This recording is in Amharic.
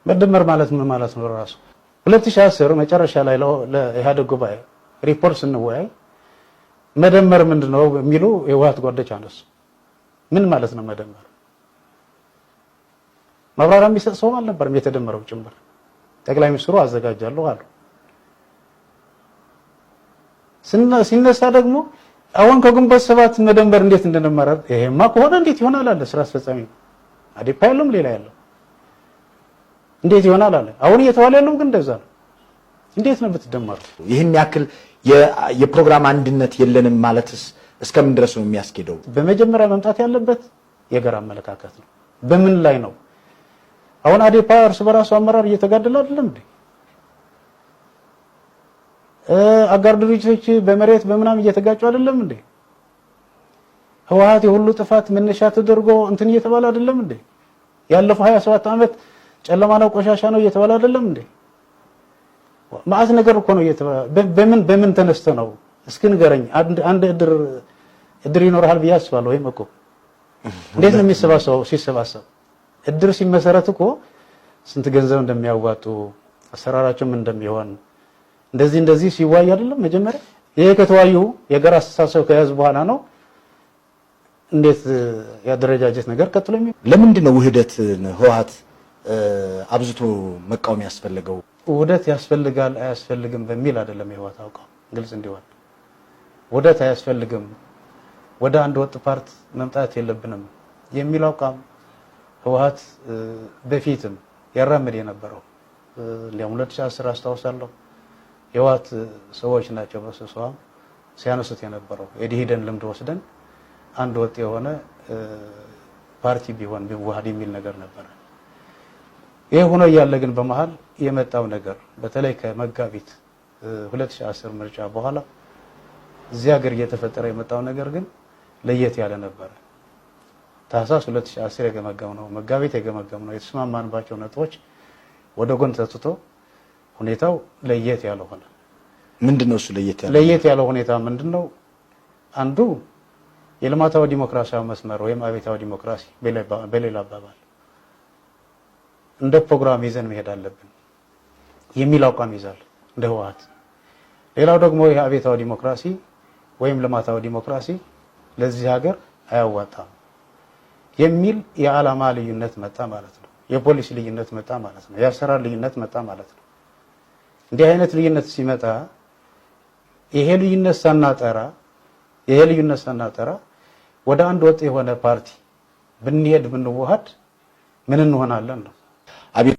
መደመር ማለት ምን ማለት ነው ራሱ 2010 መጨረሻ ላይ ለኢህአዴግ ጉባኤ ሪፖርት ስንወያይ መደመር ምንድነው የሚሉ የህወሓት ጓዶች አነሱ ምን ማለት ነው መደመር ማብራሪያ የሚሰጥ ሰው አልነበረም የተደመረው ጭምር ጠቅላይ ሚኒስትሩ አዘጋጃለሁ አሉ ሲነሳ ደግሞ አሁን ከግንቦት ሰባት መደመር እንዴት እንደነመረ ይሄማ ከሆነ እንዴት ይሆናል አለ ስራ አስፈጻሚ አዴፓ የለም ሌላ ያለው እንዴት ይሆናል አለ አሁን እየተዋለ ያለው ግን እንደዛ ነው እንዴት ነው ብትደመሩ ይሄን ያክል የፕሮግራም አንድነት የለንም ማለትስ እስከምን ድረስ ነው የሚያስኬደው በመጀመሪያ መምጣት ያለበት የጋራ አመለካከት ነው በምን ላይ ነው አሁን አዴፓ እርስ በራሱ አመራር እየተጋደለ አይደለም እንዴ አጋር ድርጅቶች በመሬት በመናም እየተጋጩ አይደለም እንዴ ህወሓት የሁሉ ጥፋት መነሻ ተደርጎ እንትን እየተባለ አይደለም እንዴ ያለፈው 27 ዓመት ጨለማ ነው ቆሻሻ ነው እየተባለ አይደለም እንዴ ማአት ነገር እኮ ነው እየተባለ በምን ተነስተ ነው እስኪ ንገረኝ አንድ እድር ይኖርሃል ቢያስባለው ወይም እኮ እንዴት ነው የሚሰባሰበው ሲሰባሰብ እድር ሲመሰረት እኮ ስንት ገንዘብ እንደሚያዋጡ አሰራራቸው ምን እንደሚሆን እንደዚህ ሲዋይ አይደለም መጀመሪያ ይሄ ከተዋዩ የጋራ አስተሳሰብ ከያዝ በኋላ ነው እንዴት ያደረጃጀት ነገር ቀጥሎ ለምንድን ነው ውህደት ህወሓት አብዝቶ መቃወም ያስፈልገው ውህደት ያስፈልጋል አያስፈልግም በሚል አይደለም ህወሓት አውቀው ግልጽ እንዲሆን ውህደት አያስፈልግም ወደ አንድ ወጥ ፓርት መምጣት የለብንም የሚል አቋም ህወሓት በፊትም ያራምድ የነበረው ለ2010 አስተዋውሳለሁ ህወሓት ሰዎች ናቸው በስብሰባ ሲያነሱት የነበረው የዲሂደን ልምድ ወስደን አንድ ወጥ የሆነ ፓርቲ ቢሆን ቢዋሃድ የሚል ነገር ነበር ይሄ ሆኖ ያለ ግን በመሃል የመጣው ነገር በተለይ ከመጋቢት 2010 ምርጫ በኋላ እዚያ ሀገር እየተፈጠረ የመጣው ነገር ግን ለየት ያለ ነበር ታህሳስ 2010 የገመገምነው መጋቢት የገመገምነው የተስማማንባቸው ነጥቦች ወደ ጎን ተትቶ ሁኔታው ለየት ያለ ሆነ ምንድነው እሱ ለየት ያለ ሁኔታ ምንድነው አንዱ የልማታዊ ዲሞክራሲያዊ መስመር ወይም አብዮታዊ ዲሞክራሲ በሌላ አባባል እንደ ፕሮግራም ይዘን መሄድ አለብን የሚል አቋም ይዛል እንደ ህወሓት ሌላው ደግሞ የአብዮታዊ ዲሞክራሲ ወይም ልማታዊ ዲሞክራሲ ለዚህ ሀገር አያዋጣም የሚል የዓላማ ልዩነት መጣ ማለት ነው የፖሊሲ ልዩነት መጣ ማለት ነው የአሰራር ልዩነት መጣ ማለት ነው እንዲህ አይነት ልዩነት ሲመጣ ይሄ ልዩነት ሳናጠራ ወደ አንድ ወጥ የሆነ ፓርቲ ብንሄድ ብንዋሃድ ምን እንሆናለን ነው